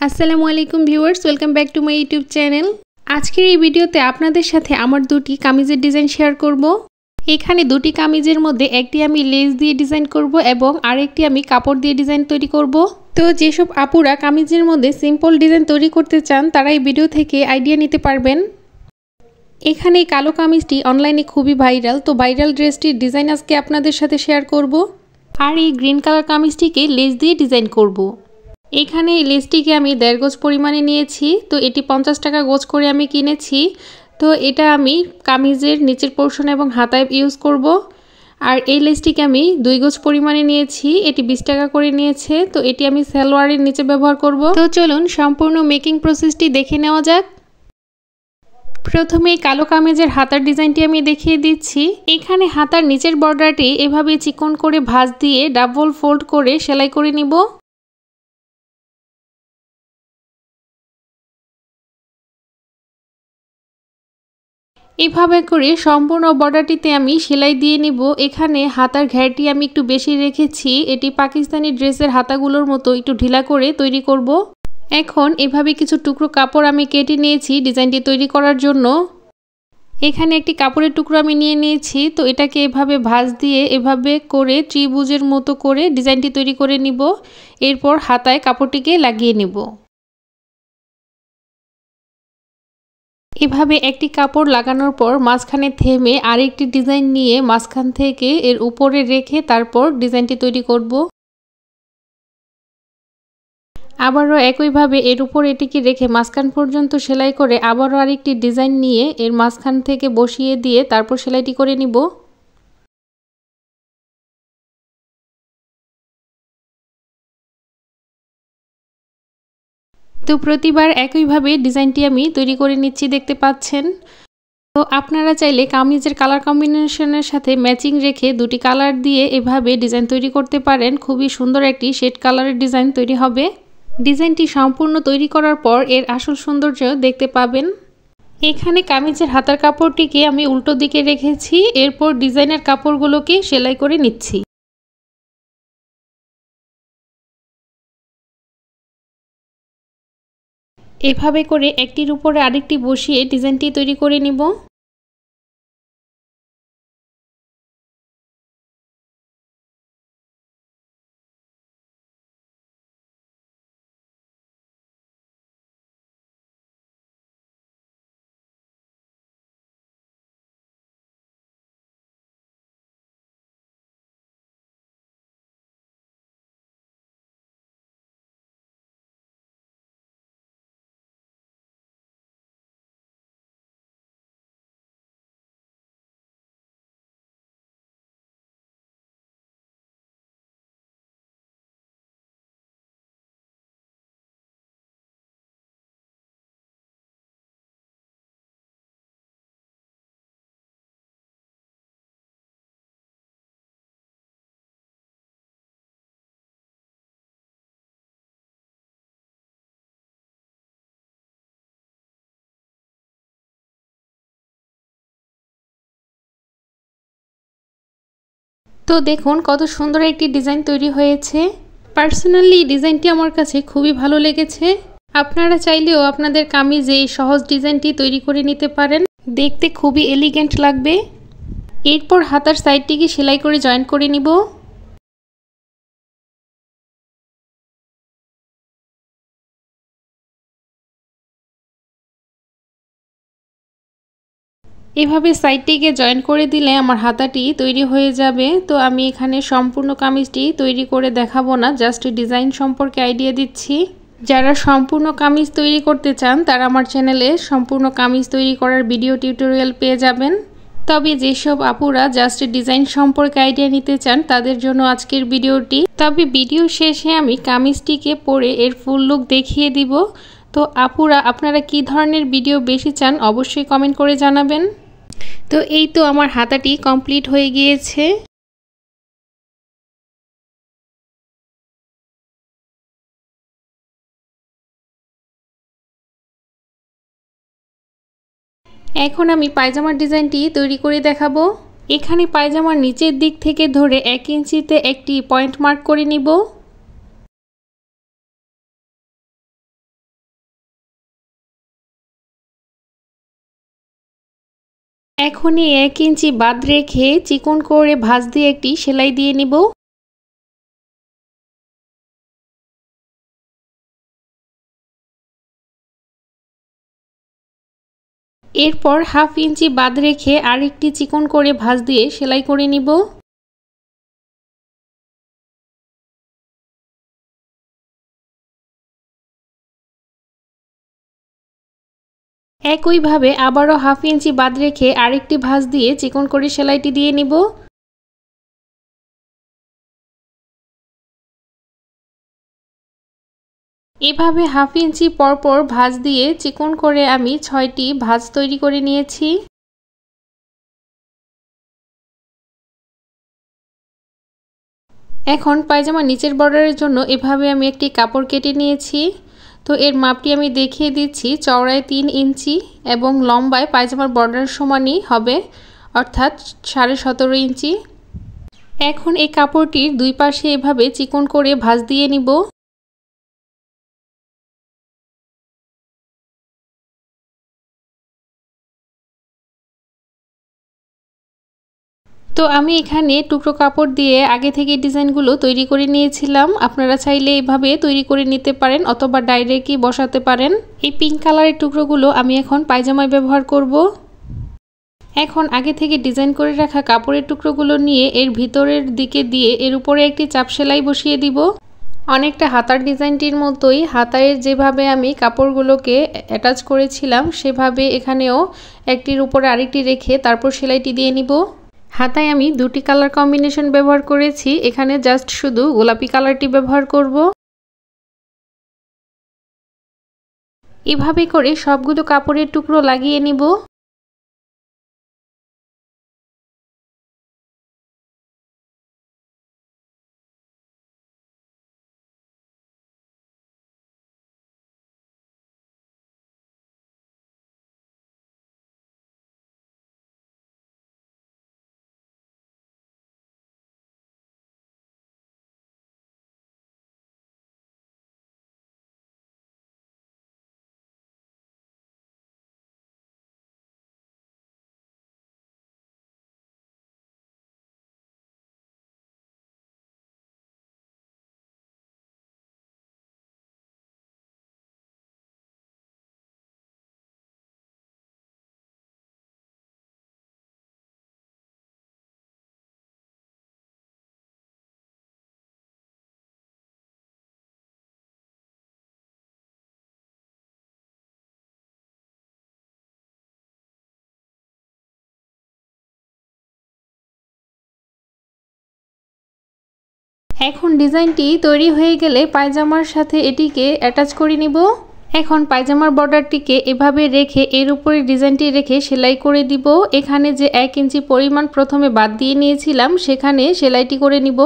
আসসালামু আলাইকুম viewers, welcome back to my YouTube channel. আজকের এই ভিডিওতে আপনাদের সাথে আমার দুটি কামিজের ডিজাইন শেয়ার করব। এখানে দুটি কামিজের মধ্যে একটি আমি লেস দিয়ে ডিজাইন করব এবং আরেকটি আমি কাপড় দিয়ে ডিজাইন তৈরি করব। তো যেসব আপুরা কামিজের মধ্যে সিম্পল ডিজাইন তৈরি করতে চান তারা এই ভিডিও থেকে আইডিয়া নিতে পারবেন। এখানে এই কালো কামিজটি অনলাইনে খুবই ভাইরাল, তো ভাইরাল ড্রেসটির ডিজাইন আজকে আপনাদের সাথে শেয়ার করব। আর এই গ্রিন কালার কামিজটিকে লেস দিয়ে ডিজাইন করব। এখানে এই লেসটিকে আমি 1.5 গজ পরিমাণে নিয়েছি, তো এটি 50 টাকা গজ করে আমি কিনেছি। তো এটা আমি কামিজের নিচের পোর্শন এবং হাতায় ইউজ করব। আর এই লেসটিকে আমি 2 গজ পরিমাণে নিয়েছি, এটি 20 টাকা করে নিয়েছে। তো এটি আমি সালোয়ারের নিচে ব্যবহার করব। তো চলুন সম্পূর্ণ মেকিং প্রসেসটি দেখে নেওয়া যাক। প্রথমে কালো কামিজের হাতার ডিজাইনটি আমি দেখিয়ে দিচ্ছি। এখানে হাতার নিচের বর্ডারটি এভাবে চিকন করে ভাঁজ দিয়ে ডাবল ফোল্ড করে সেলাই করে নিব। এভাবে করে সম্পূর্ণ বর্ডারটিতে আমি সেলাই দিয়ে নিব। এখানে হাতার ঘেরটি আমি একটু বেশি রেখেছি, এটি পাকিস্তানি ড্রেসের হাতাগুলোর মতো একটু ঢিলা করে তৈরি করব। এখন এভাবে কিছু টুকরো কাপড় আমি কেটে নিয়েছি ডিজাইনটি তৈরি করার জন্য। এখানে একটি কাপড়ের টুকরো আমি নিয়ে নিয়েছি, তো এটাকে এভাবে ভাঁজ দিয়ে এভাবে করে ত্রিভুজের মতো করে ডিজাইনটি তৈরি করে নিব। এরপর হাতায় কাপড়টিকে লাগিয়ে নেব। এভাবে একটি কাপড় লাগানোর পর মাঝখানে থেমে আরেকটি ডিজাইন নিয়ে মাঝখান থেকে এর উপরে রেখে তারপর ডিজাইনটি তৈরি করব। আবারও একইভাবে এর উপর এটিকে রেখে মাঝখান পর্যন্ত সেলাই করে আবারও আরেকটি ডিজাইন নিয়ে এর মাঝখান থেকে বসিয়ে দিয়ে তারপর সেলাইটি করে নিব। তো প্রতিবার একইভাবে ডিজাইনটি আমি তৈরি করে নিচ্ছি, দেখতে পাচ্ছেন। তো আপনারা চাইলে কামিজের কালার কম্বিনেশনের সাথে ম্যাচিং রেখে দুটি কালার দিয়ে এভাবে ডিজাইন তৈরি করতে পারেন। খুবই সুন্দর একটি শেড কালারের ডিজাইন তৈরি হবে। ডিজাইনটি সম্পূর্ণ তৈরি করার পর এর আসল সৌন্দর্য দেখতে পাবেন। এখানে কামিজের হাতার কাপড়টিকে আমি উল্টো দিকে রেখেছি, এরপর ডিজাইনের কাপড়গুলোকে সেলাই করে নিচ্ছি। এভাবে করে একটির উপরে আরেকটি বসিয়ে ডিজাইনটি তৈরি করে নিব। তো দেখুন কত সুন্দর একটি ডিজাইন তৈরি হয়েছে। পার্সোনালি ডিজাইনটি আমার কাছে খুবই ভালো লেগেছে। আপনারা চাইলেও আপনাদের কামিজে এই সহজ ডিজাইনটি তৈরি করে নিতে পারেন, দেখতে খুবই এলিগেন্ট লাগবে। এরপর হাতার সাইডটিকে সেলাই করে জয়েন করে নিব। এভাবে সাইডটিকে জয়েন করে দিলে আমার হাতাটি তৈরি হয়ে যাবে। তো আমি এখানে সম্পূর্ণ কামিজটি তৈরি করে দেখাবো না, জাস্ট ডিজাইন সম্পর্কে আইডিয়া দিচ্ছি। যারা সম্পূর্ণ কামিজ তৈরি করতে চান তারা আমার চ্যানেলে সম্পূর্ণ কামিজ তৈরি করার ভিডিও টিউটোরিয়াল পেয়ে যাবেন। তবে যেসব আপুরা জাস্ট ডিজাইন সম্পর্কে আইডিয়া নিতে চান তাদের জন্য আজকের ভিডিওটি। তবে ভিডিও শেষে আমি কামিজটিকে পরে এর ফুল লুক দেখিয়ে দিব। তো আপুরা আপনারা কী ধরনের ভিডিও বেশি চান অবশ্যই কমেন্ট করে জানাবেন। তো এই তো আমার হাতাটি কমপ্লিট হয়ে গিয়েছে। এখন আমি পায়জামার ডিজাইনটি তৈরি করে দেখাবো। এখানে পায়জামার নিচের দিক থেকে ধরে 1 ইঞ্চিতে একটি পয়েন্ট মার্ক করে নিব। এখনই 1 ইঞ্চি বাদ রেখে চিকন করে ভাঁজ দিয়ে একটি সেলাই দিয়ে নিব। এরপর 1/2 ইঞ্চি বাদ রেখে আরেকটি চিকন করে ভাঁজ দিয়ে সেলাই করে নিব। একইভাবে আবারও 1/2 ইঞ্চি বাদ রেখে আরেকটি ভাঁজ দিয়ে চিকন করে সেলাইটি দিয়ে নিব। এভাবে 1/2 ইঞ্চি পরপর ভাঁজ দিয়ে চিকন করে আমি 6টি ভাঁজ তৈরি করে নিয়েছি। এখন পায়জামা নিচের বর্ডারের জন্য এভাবে আমি একটি কাপড় কেটে নিয়েছি। তো এর মাপটি আমি দেখিয়ে দিচ্ছি। চওড়ায় 3 ইঞ্চি এবং লম্বায় পায়জামার বর্ডার সমানই হবে, অর্থাৎ 17.5 ইঞ্চি। এখন এই কাপড়টির দুই পাশে এভাবে চিকন করে ভাঁজ দিয়ে নিব। তো আমি এখানে টুকরো কাপড় দিয়ে আগে থেকে ডিজাইনগুলো তৈরি করে নিয়েছিলাম। আপনারা চাইলে এভাবে তৈরি করে নিতে পারেন অথবা ডাইরেক্টই বসাতে পারেন। এই পিঙ্ক কালারের টুকরোগুলো আমি এখন পায়জামায় ব্যবহার করব। এখন আগে থেকে ডিজাইন করে রাখা কাপড়ের টুকরোগুলো নিয়ে এর ভিতরের দিকে দিয়ে এর উপরে একটি চাপ সেলাই বসিয়ে দিব। অনেকটা হাতার ডিজাইনটির মতোই হাতায় যেভাবে আমি কাপড়গুলোকে অ্যাটাচ করেছিলাম সেভাবে এখানেও একটির উপরে আরেকটি রেখে তারপর সেলাইটি দিয়ে নিব। হাতায় আমি দুটি কালার কম্বিনেশন ব্যবহার করেছি, এখানে জাস্ট শুধু গোলাপি কালারটি ব্যবহার করব। এভাবে করে সবগুলো কাপড়ের টুকরো লাগিয়ে নিব। এখন ডিজাইনটি তৈরি হয়ে গেলে পায়জামার সাথে এটিকে অ্যাটাচ করে নিব। এখন পায়জামার বর্ডারটিকে এভাবে রেখে এর উপরে ডিজাইনটি রেখে সেলাই করে দিব। এখানে যে 1 ইঞ্চি পরিমাণ প্রথমে বাদ দিয়ে নিয়েছিলাম সেখানে সেলাইটি করে নিব।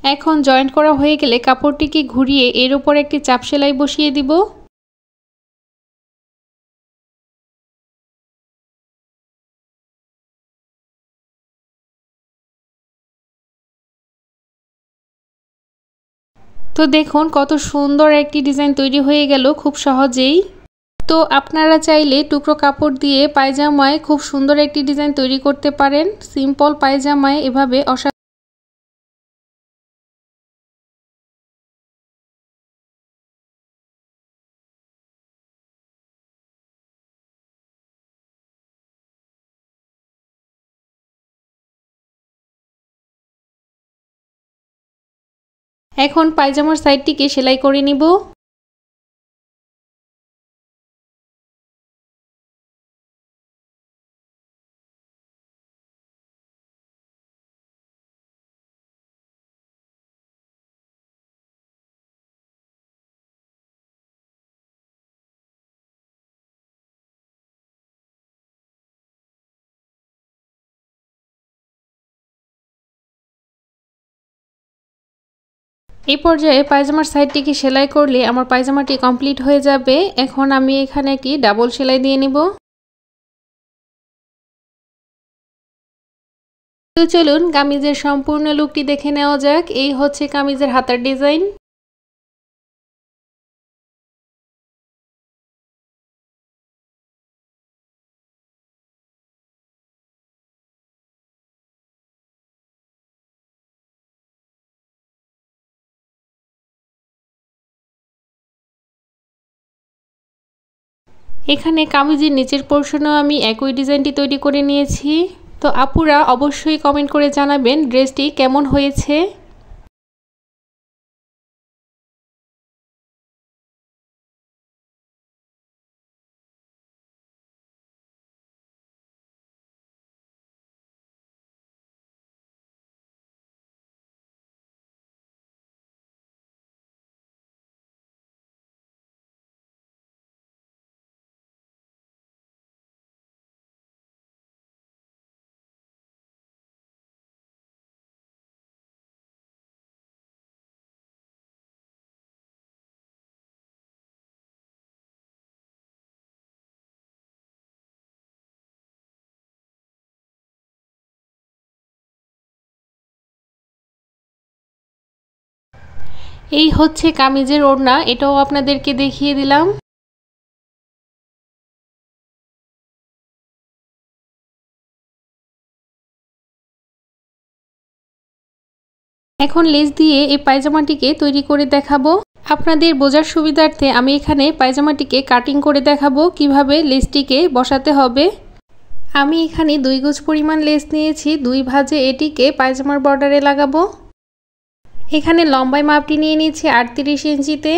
এখন জয়েন্ট করা হয়ে গেলে কাপড়টিকে ঘুরিয়ে এর উপর একটি চাপ সেলাই বসিয়ে দিব। তো দেখুন কত সুন্দর একটি ডিজাইন তৈরি হয়ে গেল খুব সহজেই। তো আপনারা চাইলে টুকরো কাপড় দিয়ে পায়জামায় খুব সুন্দর একটি ডিজাইন তৈরি করতে পারেন। সিম্পল পায়জামায় এভাবে এখন পায়জামার সাইডটিকে সেলাই করে নিব। এই পর্যায়ে পায়জামার সাইডটিকে সেলাই করলে আমার পায়জামাটি কমপ্লিট হয়ে যাবে। এখন আমি এখানে একটি ডাবল সেলাই দিয়ে নিব। তো চলুন কামিজের সম্পূর্ণ লুকটি দেখে নেওয়া যাক। এই হচ্ছে কামিজের হাতার ডিজাইন। এখানে কামিজের নিচের পোর্শনেও আমি একই ডিজাইনটি তৈরি করে নিয়েছি। তো আপুরা অবশ্যই কমেন্ট করে জানাবেন ড্রেসটি কেমন হয়েছে। এই হচ্ছে কামিজের ওড়না, এটাও আপনাদেরকে দেখিয়ে দিলাম। এখন লেস দিয়ে এই পায়জামাটিকে তৈরি করে দেখাবো। আপনাদের বোঝার সুবিধার্থে আমি এখানে পায়জামাটিকে কাটিং করে দেখাবো কিভাবে লেসটিকে বসাতে হবে। আমি এখানে 2 গজ পরিমাণ লেস নিয়েছি, 2 ভাঁজে এটিকে পায়জামার বর্ডারে লাগাবো। এখানে লম্বায় মাপটি নিয়ে নিয়েছি 38 ইঞ্চিতে।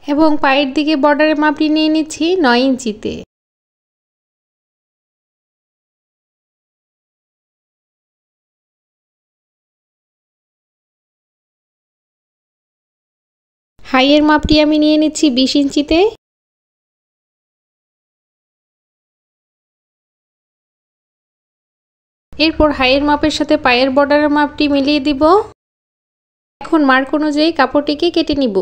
এবং পায়ের দিকে বর্ডারের মাপটি নিয়ে নিচ্ছি 9 ইঞ্চিতে। হাইয়ের মাপটি আমি নিয়ে নিচ্ছি 20 ইঞ্চিতে। এরপর হাইয়ের মাপের সাথে পায়ের বর্ডারের মাপটি মিলিয়ে দিব। এখন মার্ক অনুযায়ী কাপড়টিকে কেটে নিব।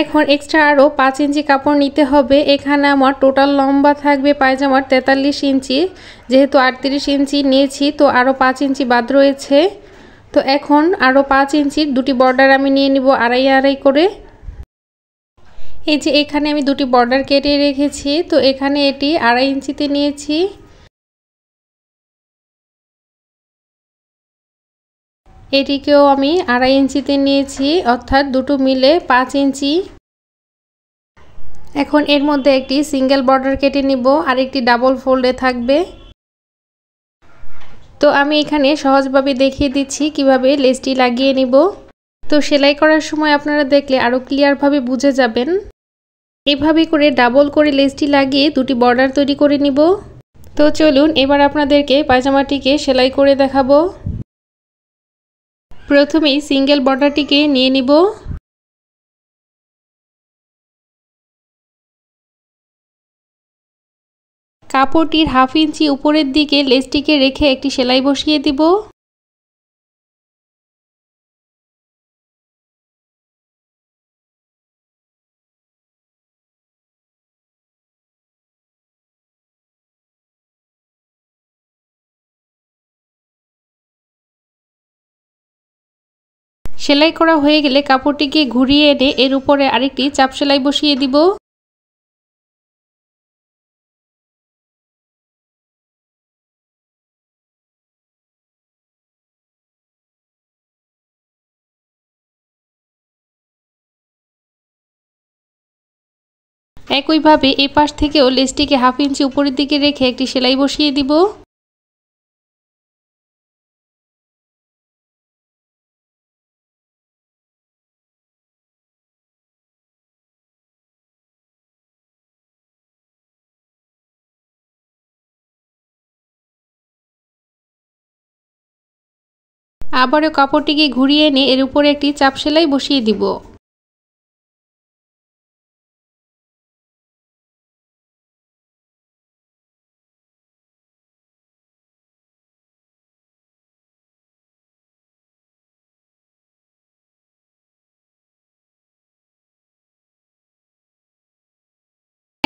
এখন এক্সট্রা আরও 5 ইঞ্চি কাপড় নিতে হবে। এখানে আমার টোটাল লম্বা থাকবে পায়জামার 43 ইঞ্চি, যেহেতু 38 ইঞ্চি নিয়েছি তো আরও 5 ইঞ্চি বাদ রয়েছে। তো এখন আরও 5 ইঞ্চির দুটি বর্ডার আমি নিয়ে নিব আড়াই আড়াই করে। এই যে এখানে আমি দুটি বর্ডার কেটে রেখেছি, তো এখানে এটি 2.5 ইঞ্চিতে নিয়েছি। এটিকেও আমি 2.5 ইঞ্চিতে নিয়েছি, অর্থাৎ দুটো মিলে 5 ইঞ্চি। এখন এর মধ্যে একটি সিঙ্গেল বর্ডার কেটে নিব, আর একটি ডাবল ফোল্ডে থাকবে। তো আমি এখানে সহজভাবে দেখিয়ে দিচ্ছি কিভাবে লেসটি লাগিয়ে নিব। তো সেলাই করার সময় আপনারা দেখলে আরও ক্লিয়ারভাবে বুঝে যাবেন। এভাবে করে ডাবল করে লেসটি লাগিয়ে দুটি বর্ডার তৈরি করে নিব। তো চলুন এবার আপনাদেরকে পায়জামাটিকে সেলাই করে দেখাবো। প্রথমেই সিঙ্গেল বর্ডারটিকে নিয়ে নিব। কাপড়টির 1/2 ইঞ্চি উপরের দিকে লেসটিকে রেখে একটি সেলাই বসিয়ে দিব। সেলাই করা হয়ে গেলে কাপড়টিকে ঘুরিয়ে এনে এর উপরে আরেকটি চাপ সেলাই বসিয়ে দিব। একইভাবে এই পাশ থেকেও লেসটিকে 1/2 ইঞ্চি উপরের দিকে রেখে একটি সেলাই বসিয়ে দিব। আবারও কাপড়টিকে ঘুরিয়ে এনে এর উপরে একটি চাপ সেলাই বসিয়ে দিব।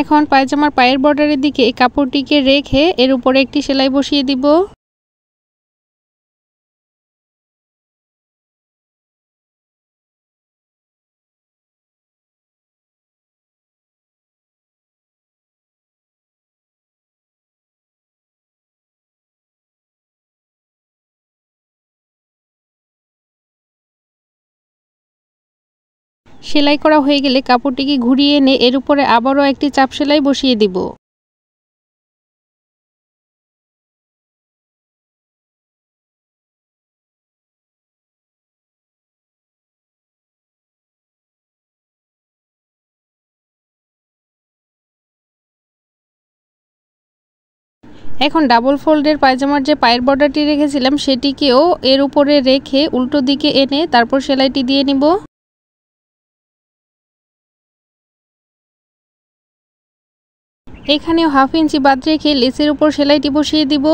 এখন পায়জামার পায়ের বর্ডারের দিকে এই কাপড়টিকে রেখে এর উপরে একটি সেলাই বসিয়ে দিব। সেলাই করা হয়ে গেলে কাপড়টিকে ঘুরিয়ে এনে এর উপরে আবারও একটি চাপ সেলাই বসিয়ে দিব। এখন ডাবল ফোল্ডের পায়জামার যে পায়ের বর্ডারটি রেখেছিলাম সেটিকেও এর উপরে রেখে উল্টো দিকে এনে তারপর সেলাইটি দিয়ে নিব। এখানেও হাফ ইঞ্চি বাদ রেখে লেসের উপর সেলাইটি বসিয়ে দিব।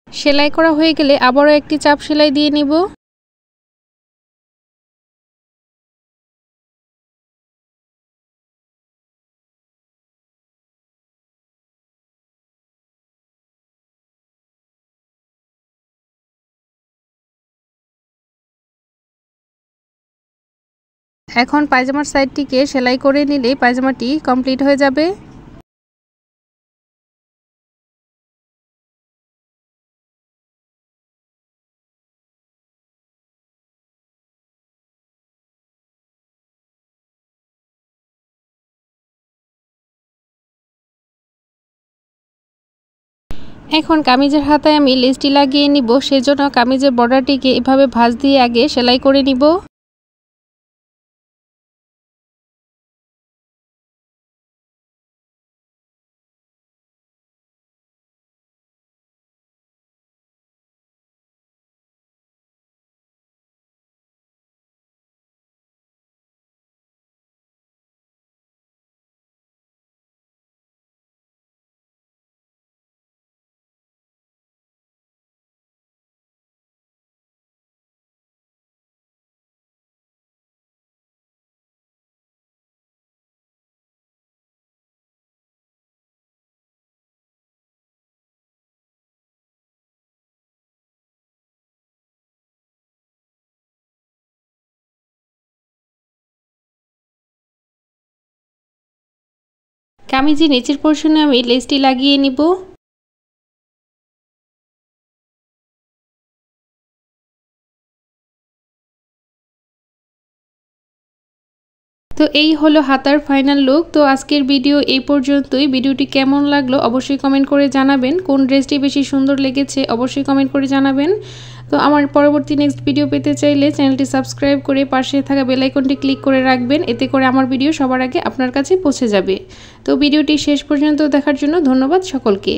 সেলাই করা হয়ে গেলে আবারও একটি চাপ সেলাই দিয়ে নিব। এখন পায়জামার সাইডটিকে সেলাই করে নিলে পায়জামাটি কমপ্লিট হয়ে যাবে। এখন কামিজের হাতায় আমি লেসটি লাগিয়ে নিব, সেজন্য কামিজের বর্ডারটিকে এভাবে ভাঁজ দিয়ে আগে সেলাই করে নিব। কামিজের নিচের পোর্শনে আমি লেসটি লাগিয়ে নিব। তো এই হলো হাতার ফাইনাল লুক। তো আজকের ভিডিও এই পর্যন্তই। ভিডিওটি কেমন লাগলো অবশ্যই কমেন্ট করে জানাবেন। কোন ড্রেসটি বেশি সুন্দর লেগেছে অবশ্যই কমেন্ট করে জানাবেন। তো আমার পরবর্তী নেক্সট ভিডিও পেতে চাইলে চ্যানেলটি সাবস্ক্রাইব করে পাশে থাকা বেল আইকনটি ক্লিক করে রাখবেন, এতে করে আমার ভিডিও সবার আগে আপনার কাছে পৌঁছে যাবে। তো ভিডিওটি শেষ পর্যন্ত দেখার জন্য ধন্যবাদ সকলকে।